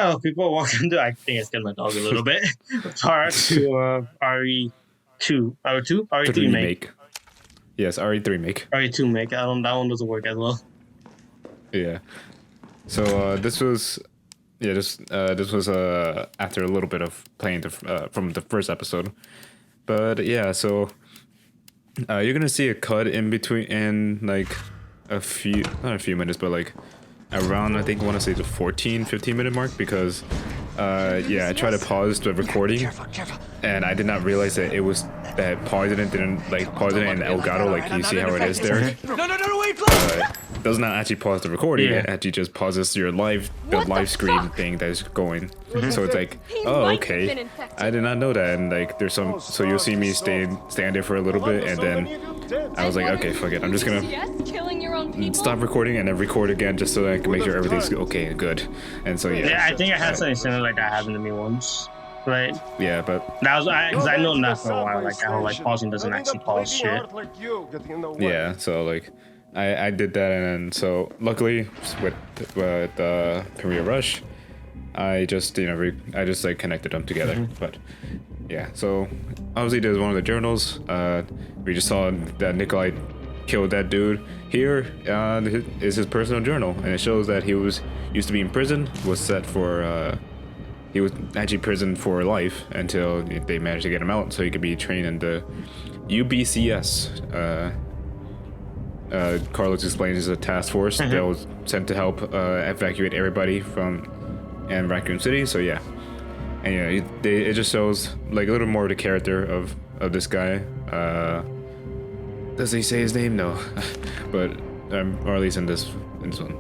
Oh, people walk into. I think I scared my dog a little bit. Prior to RE2, RE2, The RE3 make, remake. Yes, RE3 make. RE2 make. I don't. That one doesn't work as well. Yeah. So this was this was after a little bit of playing from the first episode. But yeah, so you're gonna see a cut in between in like a few not a few minutes, but like around I think I want to say the 15 minute mark because yeah, I tried to pause the recording and I did not realize that it was that pausing it didn't like pausing it in Elgato like you see how it is there. No, wait, Does not actually pause the recording. Yeah. It actually just pauses your live screen thing that is going. So it's like, oh okay, I did not know that. And like there's some, so you'll see me stand there for a little bit, and then I was like, okay, fuck it, I'm just gonna killing your own people. stop recording and then record again just so that I can make sure everything's okay and good. And so yeah. Yeah, I think I had something similar like that happen to me once. Right. Yeah, but That was because I know that for a while. Like how like pausing doesn't actually pause shit. yeah, so like I did that, and then so luckily with Korea Rush, I just I just like connected them together. But yeah, so obviously there's one of the journals. We just saw that Nikolai killed that dude. Here is his personal journal, and it shows that he used to be in prison, was set for he was actually imprisoned for life until they managed to get him out so he could be trained in the UBCS. Carlos explains is a task force that was sent to help evacuate everybody from Raccoon City. So yeah, and yeah, it just shows like a little more of the character of this guy. Does he say his name? No, but or at least in this one.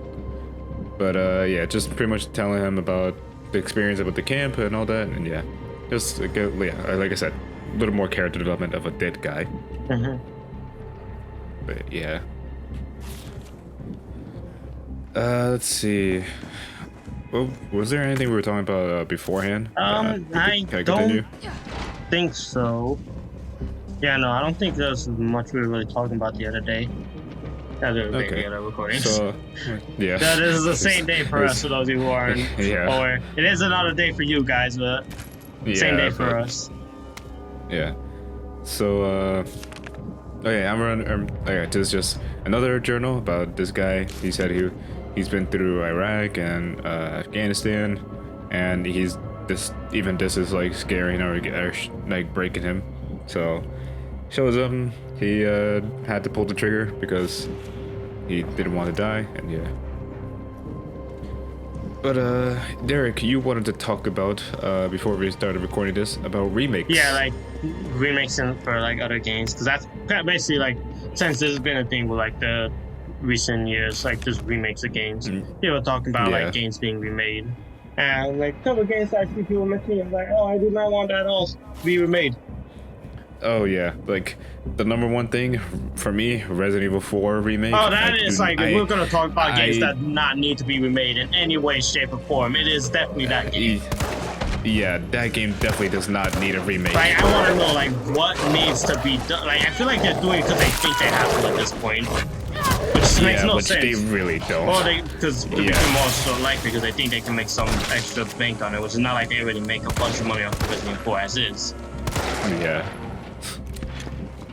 But yeah, just pretty much telling him about the experience about the camp and all that, and yeah, just like I said, a little more character development of a dead guy. But yeah. Let's see. Well, was there anything we were talking about beforehand? I don't think so. Yeah, no, I don't think there's much we were really talking about the other day. The other recordings. So, yeah. That is the same day for us, for those of you who aren't. Yeah. Or it is another day for you guys, but same day for us. Yeah. So, okay, I'm running. Okay, this is just another journal about this guy. He said he's been through Iraq and Afghanistan, and this is like scaring or like breaking him. So shows him he had to pull the trigger because he didn't want to die, and yeah. But Derek, you wanted to talk about before we started recording this about remakes. Yeah, like remakes for like other games, because that's basically like, since this has been a thing with like the recent years, like just remakes of games. People talking about like games being remade, and like a couple of games I see people mentioning like, oh, I do not want that all to be remade. Oh yeah, like the number one thing for me, Resident Evil 4 remake. Oh, that is like, if we're gonna talk about games that do not need to be remade in any way, shape, or form, it is definitely that game. Yeah, that game definitely does not need a remake. Like, I want to know like what needs to be done. Like, I feel like they're doing it because they think they have to at this point, which makes no sense. They really don't. Or because more so likely because they think they can make some extra bank on it, which is not like they already make a bunch of money off of Resident Evil 4 as is. Yeah.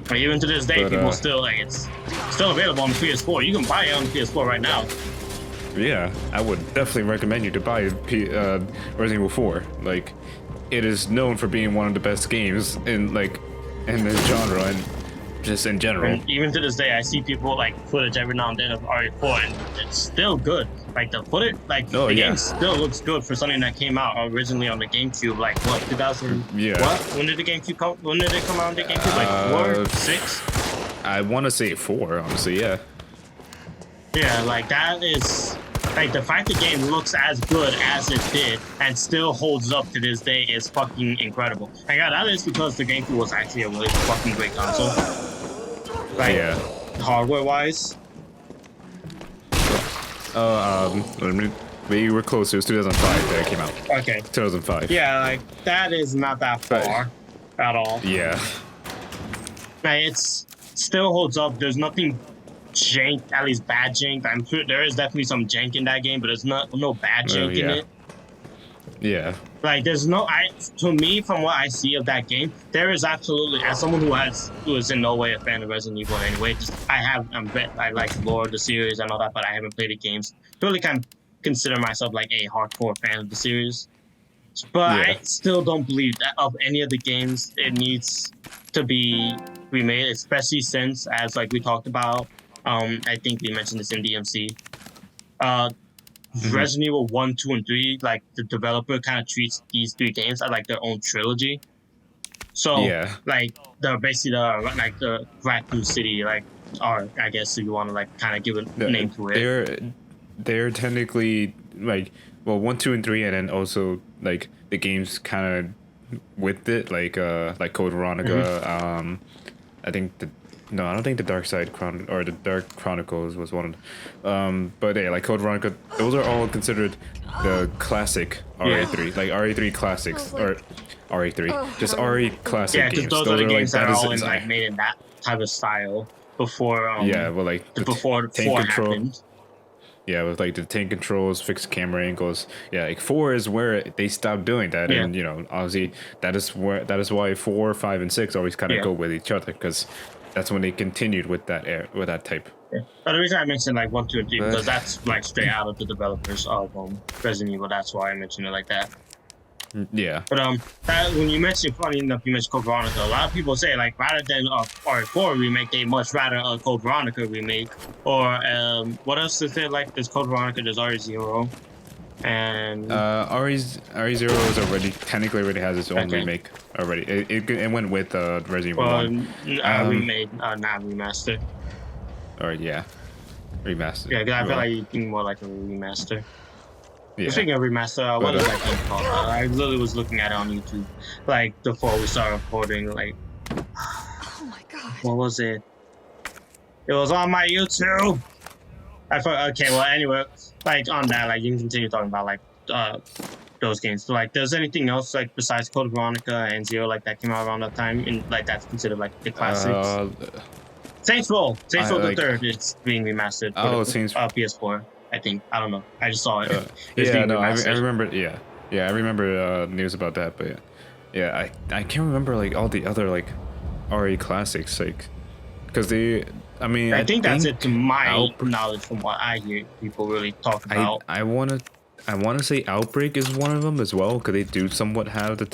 Like, even to this day, people still like, it's still available on the PS4. You can buy it on the PS4 right now. Yeah, I would definitely recommend you to buy Resident Evil 4. Like, it is known for being one of the best games in this genre and just in general. And even to this day, I see people like footage every now and then of RE4, and it's still good. Like the footage, like the game still looks good for something that came out originally on the GameCube. Like what, 2000? Yeah. What? When did the GameCube come? When did it come out on the GameCube? Like 4, 6? I want to say 4, honestly. Yeah. Yeah, like that is. Like, the fact the game looks as good as it did and still holds up to this day is fucking incredible. And yeah, that is because the GameCube was actually a really fucking great console. Like, hardware-wise. We were close. It was 2005 that it came out. Okay. 2005. Yeah, like, that is not that far at all. Yeah. Like, it still holds up. There's nothing jank, at least bad jank. I'm sure there is definitely some jank in that game, but there's no bad jank in it. Yeah. Like, there's no, to me, from what I see of that game, there is absolutely, as someone who is in no way a fan of Resident Evil anyway, I like lore of the series and all that, but I haven't played the games. Really kind of consider myself like a hardcore fan of the series. But Yeah. I still don't believe that of any of the games it needs to be remade, especially since, as like we talked about, I think we mentioned this in DMC. Resident Evil 1, 2, and 3, like the developer kind of treats these three games as like their own trilogy. So like the basically the Raccoon City, like, or I guess if you want to like kind of give a name to it. They're technically like, well, 1, 2, and 3, and then also like the games kind of with it, like Code Veronica. I think I don't think the Dark Side or the Dark Chronicles was one. But yeah, like Code Veronica, those are all considered the classic RE3, like RE3 classics or RE3, just RE classic games. Yeah, because those are the games that are all like made in that type of style before. Before tank control. Happened. Yeah, with like the tank controls, fixed camera angles. Yeah, like 4 is where they stopped doing that, and obviously that is why 4, 5, and 6 always kind of go with each other, because that's when they continued with that type. Yeah. But the reason I mentioned like 1, 2, and 3 because that's like straight out of the developers of Resident Evil. That's why I mentioned it like that. Yeah. But when you mentioned, funny enough, you mentioned Code Veronica. A lot of people say like rather than RE4 remake, they much rather a Code Veronica remake. Or what else is there? Like there's Code Veronica, there's RE0, and RE0 is already has its own remake already. It went with Resident Evil 1. Remade, not remastered. Or remastered. Yeah, because I feel like you think more like a remaster. Yeah. Speaking of remaster, what is that game called? I literally was looking at it on YouTube, like before we started recording. Like, oh my god, what was it? It was on my YouTube. I thought, okay, well, anyway, like on that, like you can continue talking about like those games. So, like, there's anything else like besides Code Veronica and Zero like that came out around that time, and like that's considered like the classics. Saints Row the Third is being remastered. Saints PS4. I think, I don't know. I just saw it. I remember. I remember news about that. But I can't remember like all the other like RE classics, like because I think that's it to my knowledge from what I hear people really talk about. I wanna say Outbreak is one of them as well, because they do somewhat have the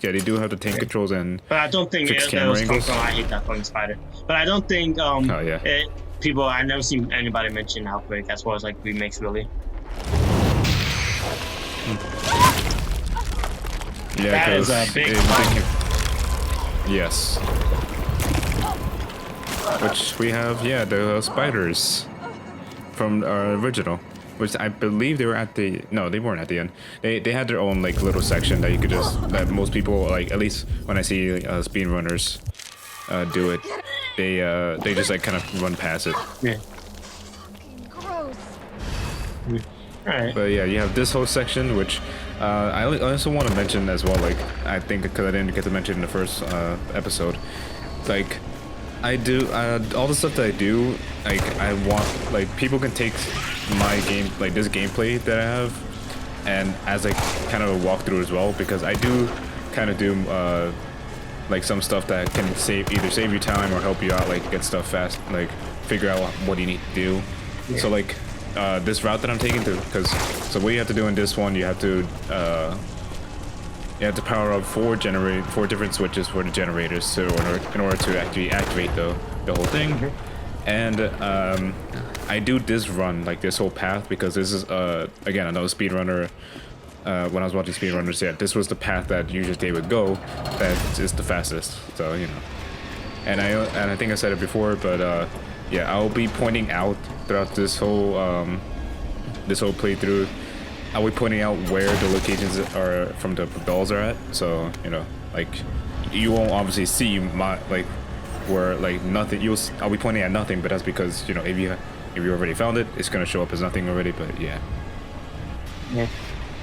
they do have the tank controls and. But I don't think it was from I hate that fucking spider. But I don't think I've never seen anybody mention Outbreak as far as like remakes really. Yeah, that is a big yes. Which we have, the spiders from our original, which I believe they were they weren't at the end. They had their own like little section that you could that most people, like at least when I see speedrunners do it, they just like kind of run past it. Yeah. gross. Alright. But yeah, you have this whole section, which I also want to mention as well, like I think because I didn't get to mention in the first episode, like I do all the stuff that I do, like I want like people can take my game, like this gameplay that I have, and as like kind of a walkthrough as well, because I do kind of do like some stuff that can either save you time or help you out, like get stuff fast, like figure out what you need to do. Yeah. So like this route that I'm taking so what you have to do in this one, you have to power up 4 different switches for the generators, so in order to actually activate the whole thing. And I do this run, like this whole path, because this is again another speedrunner. When I was watching speedrunners, this was the path that usually they would go. That is the fastest. So and I think I said it before, but I'll be pointing out throughout this whole playthrough. I'll be pointing out where the locations are from the dolls are at. So like you won't obviously see my like where like nothing. I'll be pointing at nothing, but that's because if you already found it, it's gonna show up as nothing already. But yeah.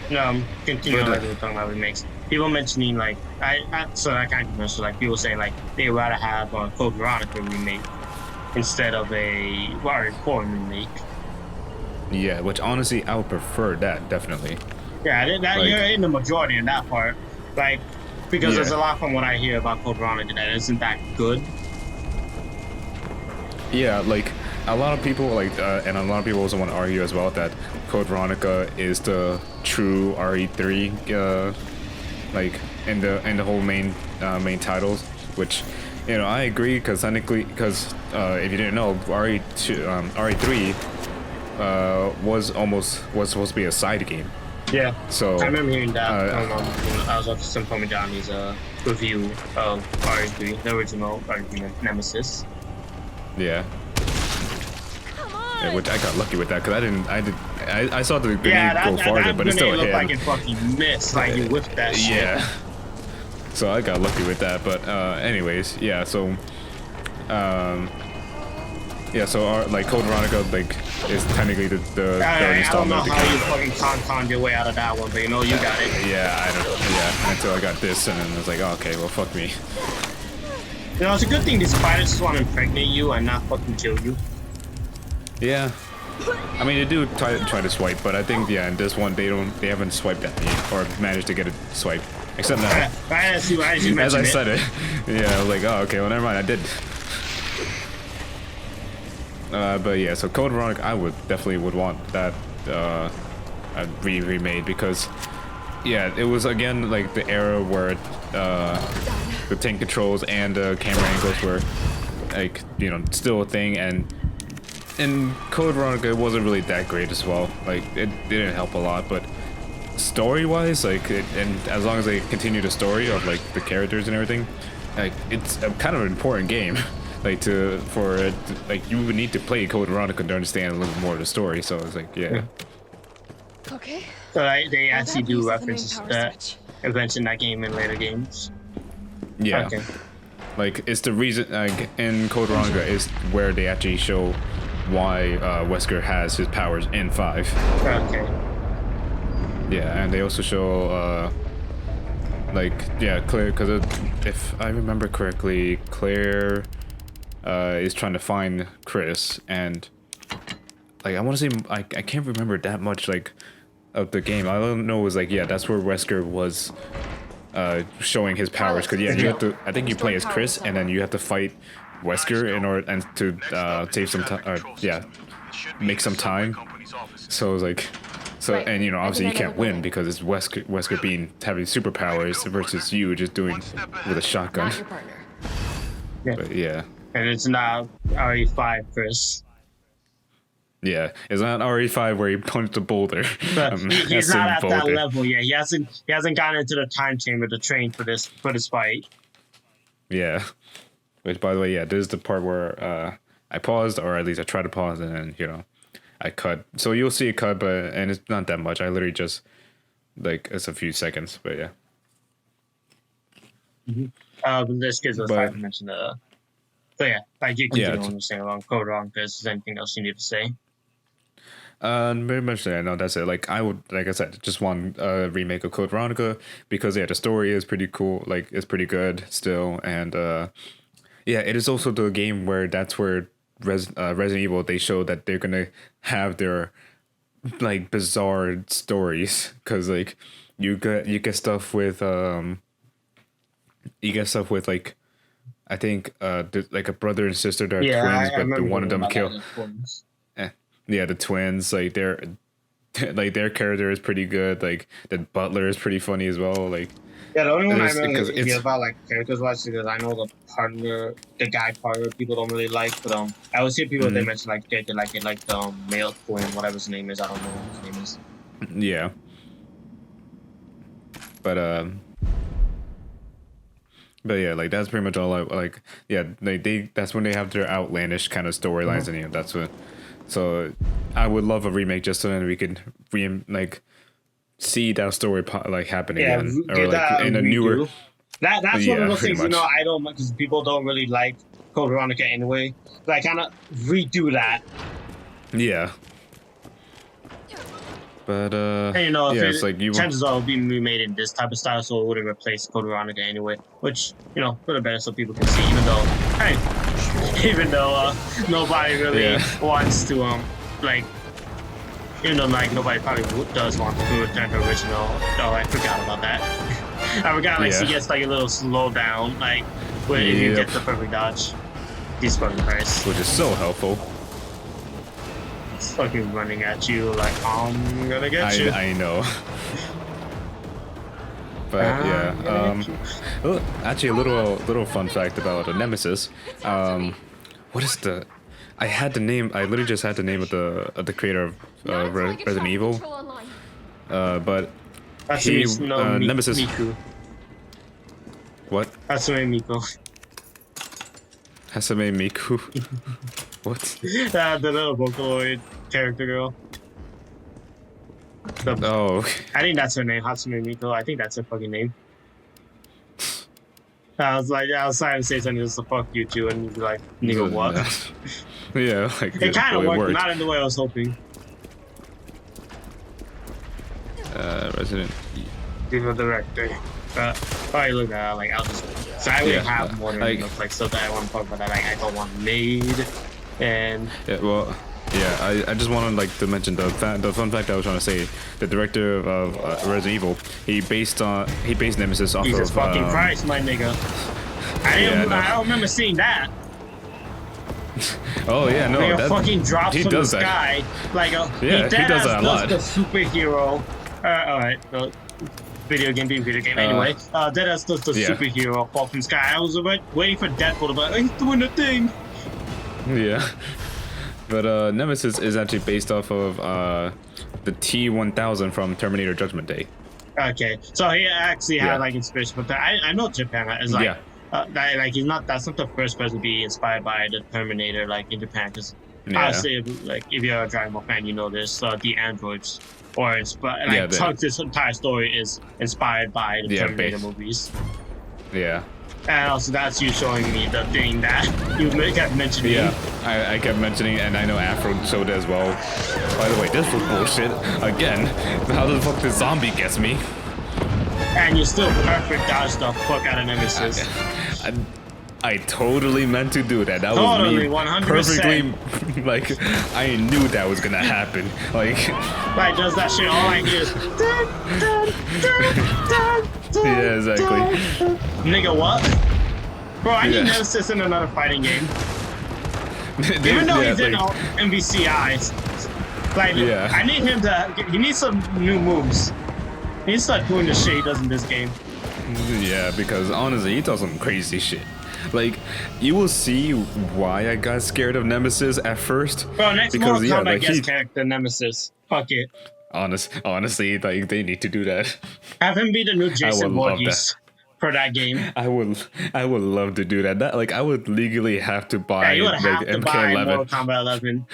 No, continuing like we were talking about remakes. People mentioning like so that kind of commercial, like people saying like they would rather have a Code Veronica remake instead of a RE4 remake. Yeah, which honestly I would prefer that, definitely. Yeah, you're in the majority in that part. Like, because there's a lot from what I hear about Code Veronica that isn't that good. Yeah, like a lot of people and a lot of people also want to argue as well that Code Veronica is the true RE3, like in the whole main titles, which I agree because technically if you didn't know, RE3 was supposed to be a side game. Yeah. So I remember hearing that. I was watching some Tommy Johnny's review of RE3, the original RE3 Nemesis. Yeah. Which I got lucky with that because I saw the grenade go farther, but it still hit. Like it fucking missed, like you whipped that shit. Yeah. So I got lucky with that, but anyways, yeah. So, like Code Veronica is technically the third I don't installment know of the how game. you fucking con your way out of that one, but you got it. Yeah, I don't know. Yeah, until I got this, and then I was like, oh, okay, well, fuck me. It's a good thing these spiders just want to impregnate you and not fucking kill you. Yeah. I mean, they do try to swipe, but I think in this one they haven't swiped at me or managed to get a swipe. Except now. As you mentioned As I said it. Yeah, I was like, oh, okay, well, never mind, I did. But yeah, so Code Veronica, I definitely would want that remade because, yeah, it was again like the era where the tank controls and the camera angles were like still a thing, and in Code Veronica it wasn't really that great as well. Like it didn't help a lot, but story-wise, and as long as they continue the story of like the characters and everything, like it's a kind of an important game. Like you would need to play Code Veronica to understand a little bit more of the story. So it's like, yeah. Okay. So they actually do That references power to that switch. events in that game in later games. Yeah. Okay. Like it's the reason in Code Veronica is where they actually show why Wesker has his powers in 5. Okay. Yeah, and they also show Claire, because if I remember correctly, Claire is trying to find Chris, and like I want to say I can't remember that much like of the game. I don't know, it was like that's where Wesker was showing his powers, because you have to, I think you play as Chris and then you have to fight Wesker in order and to save some time, make some time. So it's like, and obviously you can't win because it's Wesker having superpowers versus you just doing with a shotgun. Not your partner. Yeah. But yeah. And it's not RE5, Chris. Yeah, it's not RE5 where he punched a boulder. But he's not at that level yet. He hasn't gotten into the time chamber to train for this fight. Yeah. Which, by the way, this is the part where I paused, or at least I tried to pause, and then I cut. So you'll see a cut, and it's not that much. I literally just it's a few seconds, but yeah. Mm-hmm. This gives us time to mention the. So yeah, like you continue on the same along Code Veronica. Is there anything else you need to say? Very much so. No, that's it. Like I would, like I said, just want a remake of Code Veronica because the story is pretty cool. Like it's pretty good still, and it is also the game where that's where Resident Evil, they show that they're gonna have their like bizarre stories, because like you get stuff with like, I think like a brother and sister that are twins, but one of them kill. Yeah, the twins, like their character is pretty good. Like the butler is pretty funny as well. Like the only one I really hear about like characters wise, because I know the guy partner people don't really like, but I always hear people they mention like they like it, like the male twin, whatever his name is. I don't know what his name is. Yeah. But yeah, like that's pretty much all I like. Yeah, that's when they have their outlandish kind of storylines, and that's what. So I would love a remake just so that we could see that story happen again, or like in a newer. That's one of those things I don't, because people don't really like Code Veronica anyway. So I kind of redo that. Yeah. But and it's like chances are it'll be remade in this type of style, so it wouldn't replace Code Veronica anyway. Which for the better, so people can see, even though nobody really wants to Even though like nobody probably does want to return to original. Oh, I forgot about that. I forgot like she gets like a little slowdown like when if you get the perfect dodge. He's fucking Christ. Which is so helpful. It's fucking running at you like I'm gonna get you. I know. But well, actually a little fun fact about a Nemesis. What is the? I had the name. I literally just had the name of the creator of Resident Evil. But he Nemesis. Miku. What? Hatsune Miku. Hatsune Miku. What? The little Vocaloid character girl. Oh, okay. I think that's her name, Hatsune Miku. I think that's her fucking name. I was trying to say something just to fuck you two, and you'd be like, nigga, what? Yeah, like it kind of worked, not in the way I was hoping. Resident Evil director. Probably look at like I'll just. So I really have more than enough like stuff that I want to talk about that I don't want made, and I just wanted like to mention the fun fact I was trying to say. The director of Resident Evil, he based Nemesis off Jesus of fucking Christ, my nigga. I don't remember seeing that. Oh yeah, no, like a fucking drops he from does the sky. That. Like he does that a lot. The superhero. Alright, video game being video game. Anyway, Deadass does the superhero fall from the sky. I was waiting for Deadpool to be like, he's doing the thing. Yeah. But Nemesis is actually based off of the T-1000 from Terminator Judgment Day. Okay, so he actually had like inspiration, but I know Japan is like like that's not the first person to be inspired by the Terminator like in Japan, because obviously if you're a Dragon Ball fan, you know this the androids or inspired this entire story is inspired by the Terminator movies. Yeah. And also, that's you showing me the thing that you kept mentioning. Yeah, I kept mentioning, and I know Afro showed it as well. By the way, this was bullshit. Again, how the fuck this zombie gets me? And you still perfect dodge the fuck out of Nemesis. I totally meant to do that. That totally, was me 100%. Perfectly, like, I knew that was gonna happen. Like does that shit, all I hear is yeah, exactly. Nigga, what? Bro, I need Nemesis in another fighting game. Even though he's in MVCI, I need him to. He needs some new moves. He needs to start doing the shit he does in this game. Yeah, because honestly, he does some crazy shit. Like, you will see why I got scared of Nemesis at first. Bro, next Mortal Kombat guest character Nemesis. Fuck it. Honestly, like they need to do that. Have him be the new Jason Voorhees for that game. I would love to do that. That like I would legally have to buy you would have to buy Mortal Kombat 11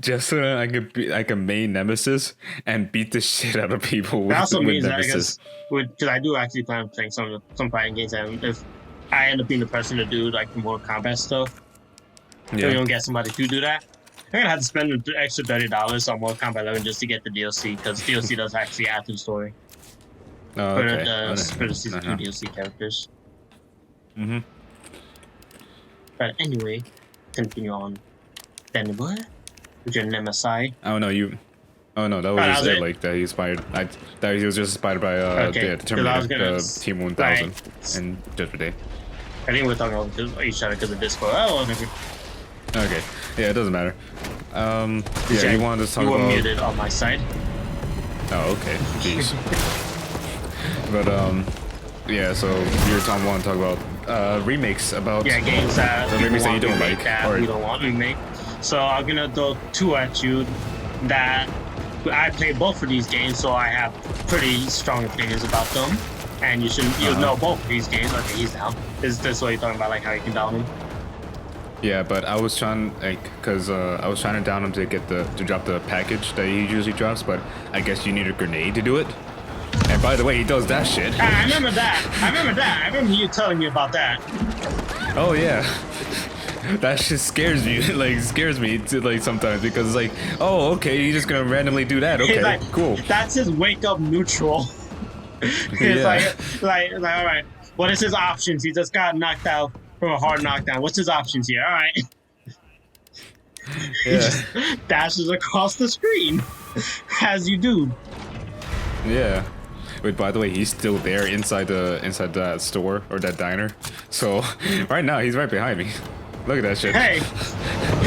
just so that I could be like a main Nemesis and beat the shit out of people. That also means Nemesis. Because I do actually plan on playing some fighting games, and if I end up being the person to do like the Mortal Kombat stuff, if we don't get somebody to do that, I'm gonna have to spend an extra $30 on Mortal Kombat 11 just to get the DLC, because DLC does actually add to the story. Oh, okay. For the Season 2 DLC characters. But anyway, continue on. Then what? With your Nemesis? Oh no, Oh no, that was just it. Like that he inspired. That he was just inspired by the Terminator, T-1000 and Judgment Day. I think we're talking about each other because of Discord. Oh, whatever. Okay, yeah, it doesn't matter. You wanted to talk about. You were muted on my side. Oh, okay. Jeez. But yeah. So you're want to talk about remakes about games that the remakes that you don't like or we don't want to remake. So I'm gonna throw two at you that I played both of these games, so I have pretty strong opinions about them. And you'll know both of these games. Okay, he's down. Is this what you're talking about, like how you can down him? Yeah, but I was trying I was trying to down him to drop the package that he usually drops, but I guess you need a grenade to do it. And by the way, he does that shit. I remember that. I remember you telling me about that. Oh yeah. That shit scares me. Scares me to sometimes, because it's like, oh okay, you're just gonna randomly do that. Okay, like, cool. That's his wake up neutral. It's like all right. What is his options? He just got knocked out from a hard knockdown. What's his options here? All right. He just dashes across the screen. As you do. Yeah. Wait, by the way, he's still there inside that store or that diner. So right now he's right behind me. Look at that shit. Hey,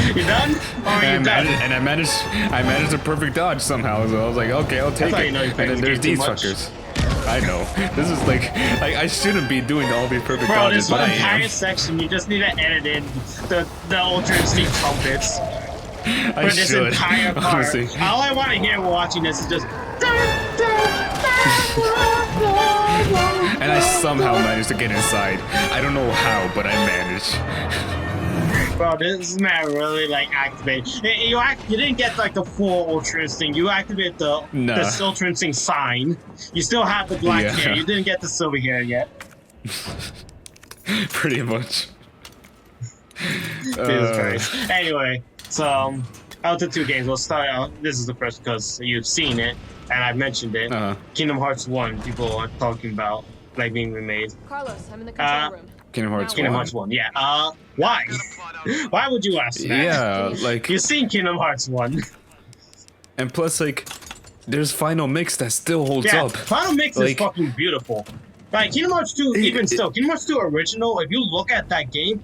you done? Or are you done? I managed a perfect dodge somehow. So I was like, okay, I'll take how it. you know you And played then this there's game these too much. fuckers. I know. This is like I shouldn't be doing all these perfect Bro, dodges, this but one I entire am. section, you just need to edit in the Ultra Instinct trumpets I for this should. entire part. Honestly. All I want to hear while watching this is just. And I somehow managed to get inside. I don't know how, but I managed. Bro, this man really like activated. You didn't get like the full Ultra Instinct. You activated the Ultra Instinct sign. You still have the black hair. You didn't get the silver hair yet. Pretty much. Jesus Christ. Anyway, so out of 2 games, we'll start out. This is the first because you've seen it and I've mentioned it. Kingdom Hearts 1. People are talking about like being remade. Carlos, I'm in the control room. Kingdom Hearts 1. Kingdom Hearts 1. Yeah. Why? Why would you ask that? Yeah, like You've seen Kingdom Hearts 1. And plus, like, there's Final Mix that still holds Yeah, up. Final Mix is Like- fucking beautiful. Like Kingdom Hearts 2, even still, Kingdom Hearts 2 original. If you look at that game,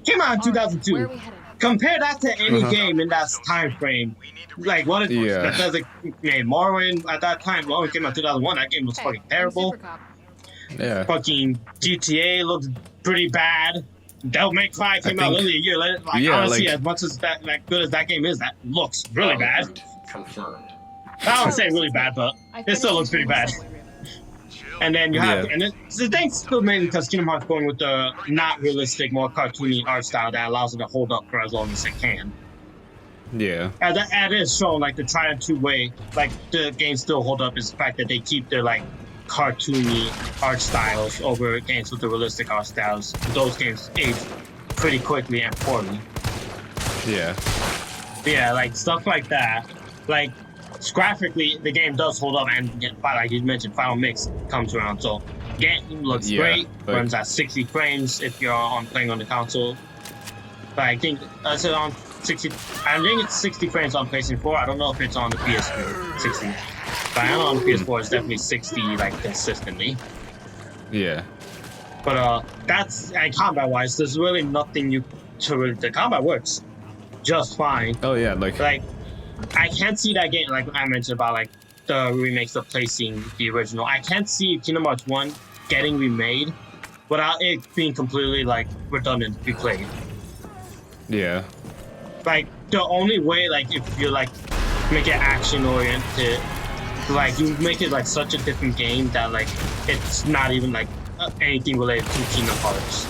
came out in 2002. Where are we headed? Compare that to any game in that time frame. Like what it Yeah. Bethesda made Morrowind at that time. Morrowind came out in 2001. That game was fucking I'm terrible. Super Cop. Yeah. Fucking GTA looked pretty bad. Devil May Cry came out think- literally a year later. Like yeah, honestly, like- as much as that good as that game is, that looks really bad. Confirmed. I don't say really bad, but I it still looks pretty bad. finished the And then you have, Yeah. and the thing's still mainly because Kingdom Hearts going with the not realistic, more cartoony art style that allows it to hold up for as long as it can. Yeah. And that is shown, like the Triumph 2 way, like the games still hold up is the fact that they keep their like cartoony art styles over games with the realistic art styles. Those games age pretty quickly and poorly. Yeah. Yeah, like stuff like that. Like graphically, the game does hold up, and like you mentioned, Final Mix comes around, so game looks Yeah, great. like- Runs at 60 frames if you're playing on the console. But I think it's on 60. I think it's 60 frames on PlayStation 4. I don't know if it's on the PS4 60. But I know on the PS4 it's definitely 60 like consistently. Yeah. But that's and combat wise, there's really nothing the combat works just fine. Oh yeah, like I can't see that game, like I mentioned about like the remakes replacing the original. I can't see Kingdom Hearts 1 getting remade without it being completely like redundant to be played. yeah. Like the only way, like if you like make it action oriented, like you make it like such a different game that like it's not even like anything related to Kingdom Hearts.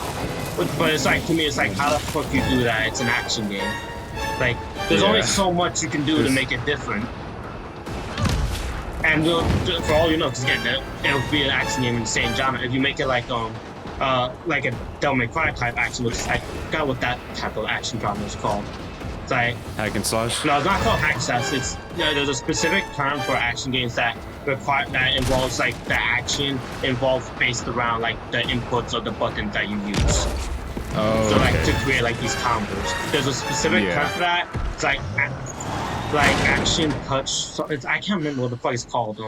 But it's like to me, it's like how the fuck you do that? It's an action game. Like there's only Yeah. so much you can do to make it different. And for all you know, because again, it'll be an action game in the same genre. If you make it like a Devil May Cry type action, which is, I forgot what that type of action genre is called. It's like Hack and slash. no, it's not called hack slash. It's there's a specific term for action games that involves like the action involved based around like the inputs of the buttons that you use. Oh, So like okay. to create like these combos. There's a specific Yeah. term for that. It's like action touch. So I can't remember what the fuck it's called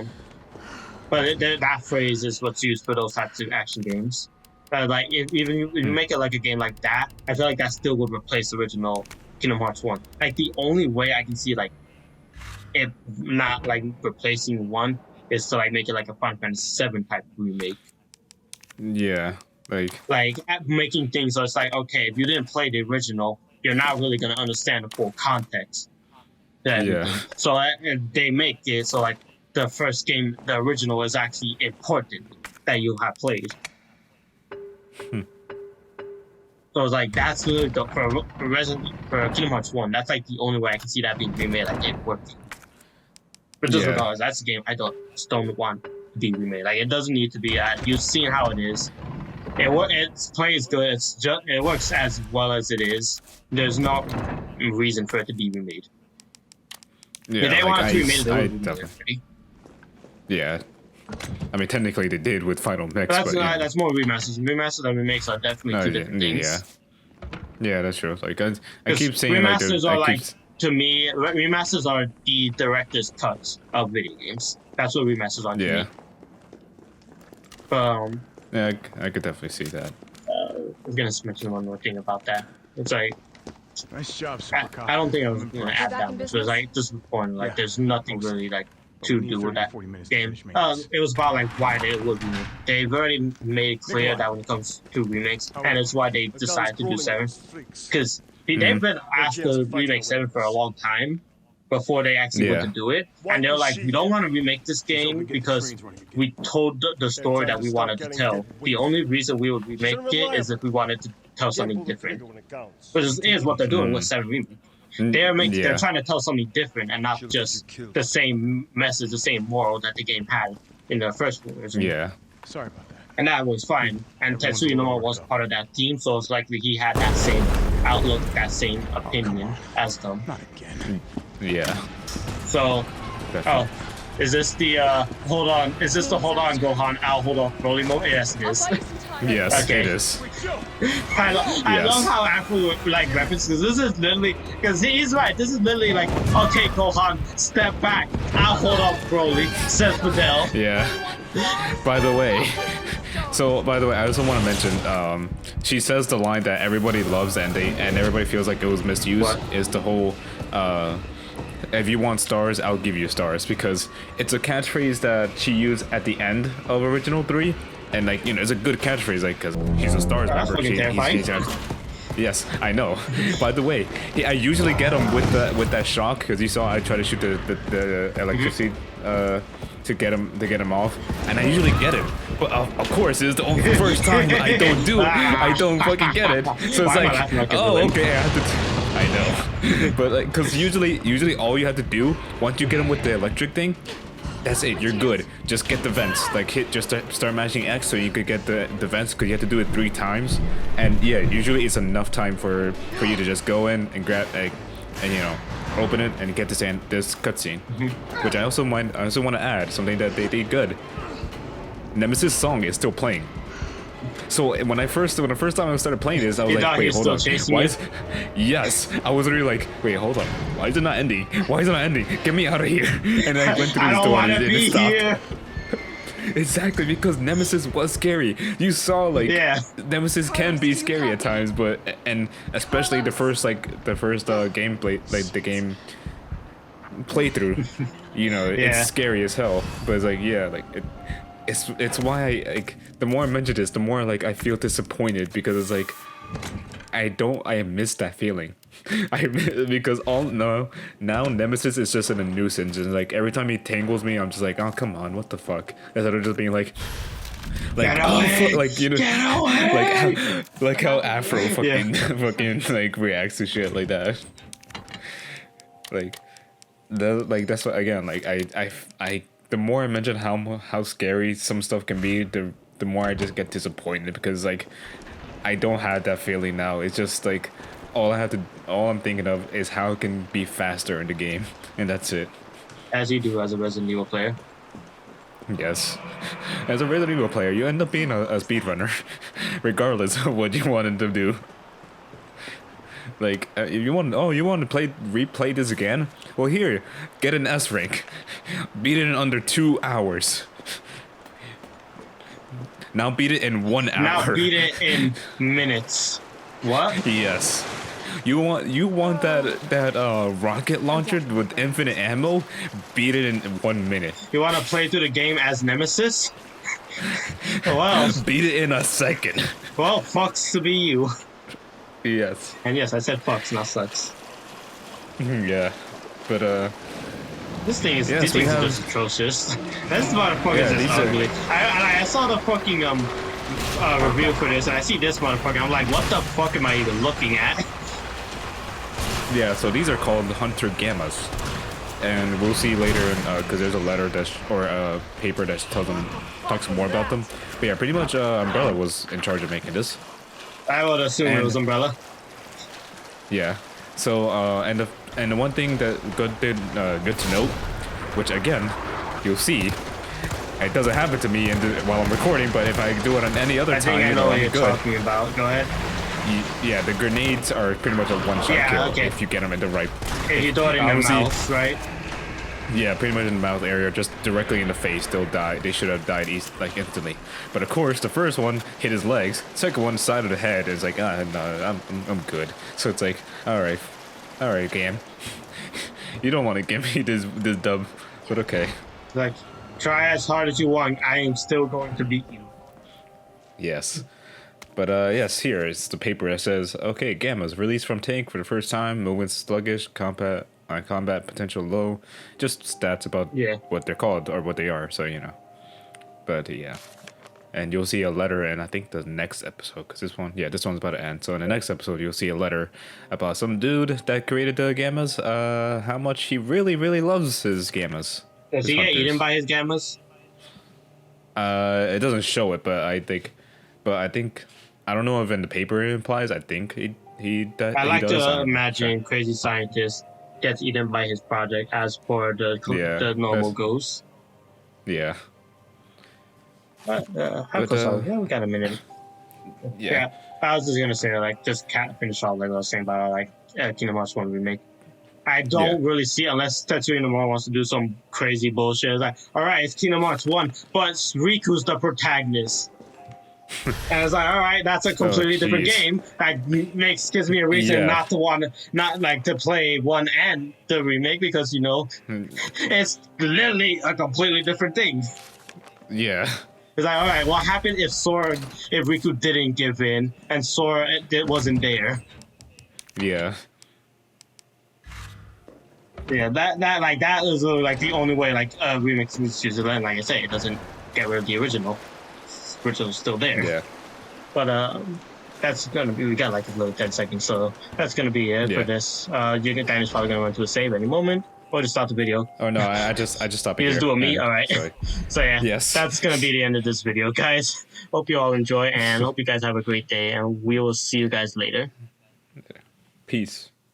but that phrase is what's used for those types of action games. Like if you make it like a game like that, I feel like that still would replace the original Kingdom Hearts 1. Like the only way I can see like it not like replacing 1 is to like make it like a Final Fantasy 7 type remake. Yeah. Like making things so it's like, okay, if you didn't play the original, you're not really gonna understand the full context. Yeah. So they make it so like the first game, the original, is actually important that you have played. So it's like that's really for Kingdom Hearts 1. That's like the only way I can see that being remade, like it working. But just Yeah. regardless, that's a game I don't want to be remade. Like it doesn't need to be. You've seen how it is. It plays good. It works as well as it is. There's no reason for it to be remade. Yeah. If they wanted to remake it, they I would remake it definitely. already. Yeah. I mean, technically they did with Final Mix, But but yeah. that's more remasters. Remasters and remakes are definitely two different things. Yeah, that's true. Like I Because keep saying like remasters are like to me, remasters are the director's cuts of video games. That's what remasters are to Yeah. me. Yeah, I could definitely see that. I was gonna mention one more thing about that. It's like Nice job, Super Cop. I don't think I was I'm gonna impressed. add back that in much. It was like just important. Like Yeah, there's nothing mostly. really like But to we need do with 30, that 40 minutes to game. finish maintenance. It was about like why they would remake. They've already made it clear Nikolai. that when it comes to remakes, All and right. it's why they The decided to do gun's 7. pulling on the Because they've been after James fighting remake over 7 for a this. long time before they actually went Yeah. to do it, Why and they're was like, she we don't here? want to remake this He's game only getting because trains running again. we told the story time that to we stop wanted to getting tell. dead The weak. only reason we would remake Should've it been is if we wanted to tell something Pull the different. trigger when it counts. Which is what they're doing with 7 Remake. They're Yeah. trying to tell something different and not Should've just got you killed. the same message, the same moral that the game had in the first version. Yeah. Sorry about that. And that was fine. And Everyone's Tetsuya Nomura worked was up. part of that team, so it's likely he had that same outlook, that same opinion as them. Not again. Yeah. So, Definitely. is this the hold on? Is this the hold on, Gohan? I'll hold on, Broly mode? Yes, it I'll is. buy you some time. Yes, Okay. it is. I Yes. love how Afro like references. This is literally because he's right. This is literally like, okay, Gohan, step back. I'll hold up, Broly. Says Fidel. Yeah. By the way, I also want to mention, she says the line that everybody loves and everybody feels like it was misused What? is the whole, if you want stars, I'll give you stars, because it's a catchphrase that she used at the end of Original 3, and like, you know, it's a good catchphrase, like, because she's a stars That's member. fucking terrifying. Yes, I know. By the way, I usually get him with that shock, because you saw I try to shoot the electricity to get him off, and I usually get it. But of course, it's the only first time I don't fucking get it. So it's Why am I like, laughing like a oh, villain? okay, I have to. I know, but like, because usually all you have to do once you get him with the electric thing, that's it. You're good. Just get the vents. Like start mashing X so you could get the vents, because you have to do it 3 times. And yeah, usually it's enough time for you to just go in and grab and you know, open it and get this cutscene. Which I also want to add something that they did good. Nemesis song is still playing. So when the first time I started playing this, I was You thought like, he wait, was hold still on. chasing Why you? is yes, I was really like, wait, hold on. Why is it not ending? Why is it not ending? Get me out of here! And then I went through I this don't door want and to it be stopped. here. Exactly, because Nemesis was scary. You saw like Yeah. Nemesis can be scary at times, but and especially the first gameplay, like the game playthrough, you know, Yeah. it's scary as hell. But it's like, yeah, like it's why I like, the more I mention this, the more like I feel disappointed, because it's like I miss that feeling. Because now Nemesis is just a nuisance, and like every time he tangles me, I'm just like, oh come on, what the fuck? Instead of just being like Get oh, away! like, you know, Get away! like how Afro fucking Yeah. fucking like reacts to shit like that. That's what, again, like I the more I mention how scary some stuff can be, the more I just get disappointed, because like I don't have that feeling now. It's just like all I'm thinking of is how it can be faster in the game, and that's it. As you do as a Resident Evil player. Yes. As a Resident Evil player, you end up being a speedrunner, regardless of what you wanted to do. Like, if you want to replay this again? Well, here, get an S rank. Beat it in under 2 hours. Now beat it in 1 hour. Now beat it in minutes. What? Yes. You want that rocket launcher with infinite ammo? Beat it in 1 minute. You want to play through the game as Nemesis? Well, Beat it in a second. fucks to be you. Yes. And yes, I said fucks, not sucks. Yeah. But This thing is, Yes, these we things are have- just atrocious. This motherfucker Yeah, is these just are- ugly. I saw the fucking review for this, and I see this motherfucker. I'm like, what the fuck am I even looking at? yeah, so these are called Hunter Gammas, and we'll see later, because there's a letter or a paper that talks more about them. But yeah, pretty much Umbrella was in charge of making this. I would assume it And- was Umbrella. Yeah. So and the one thing that good to note, which again, you'll see, it doesn't happen to me while I'm recording, but if I do it on any other I time, think I know what I'm you're good. talking about. Go ahead. yeah, the grenades are pretty much a one-shot Yeah, kill okay. if you get them in the right. If you throw it in the Obviously- mouth, right? Yeah, pretty much in the mouth area, just directly in the face. They'll die. They should have died instantly. But of course, the first one hit his legs. Second one, side of the head is like, no, I'm good. So it's like, all right, Gam, you don't want to give me this dub, but okay. Like, try as hard as you want. I am still going to beat you. Yes. But yes, here is the paper that says, okay, Gamma's released from tank for the first time. Movement sluggish, combat potential low. Just stats about what they're called or what they are, so you know. But yeah. And you'll see a letter in, I think, the next episode, because this one's about to end. So in the next episode, you'll see a letter about some dude that created the Gammas, how much he really, really loves his Gammas. Does he get hunters. eaten by his Gammas? It doesn't show it, but I think, I don't know if in the paper it implies. I think he I like does. to imagine crazy scientist gets eaten by his project as for the normal ghosts. Yeah. How close are we? Yeah, we got a minute. Yeah. I was just gonna say, like, just finish off like I was saying about like Kingdom Hearts 1 remake. I don't really see, unless Tetsuya Nomura wants to do some crazy bullshit. It's like, all right, it's Kingdom Hearts 1, but Riku's the protagonist. And it's like, all right, that's a completely different game. That gives me a reason not to play 1 and the remake, because you know it's literally a completely different thing. Yeah. It's like, all right, what happened if Riku didn't give in and Sora wasn't there? Yeah. Yeah, that is like the only way like a remix needs to land. Like I say, it doesn't get rid of the original. The original's still there. Yeah. But that's gonna be, we got like a little 10 seconds, so that's gonna be it for this. Danny's probably gonna run to a save any moment. Or just stop the video. Oh no, I just stopped it. You just do a me? And, all right. sorry. So yeah, Yes. that's gonna be the end of this video, guys. Hope you all enjoy and hope you guys have a great day, and we will see you guys later. Peace.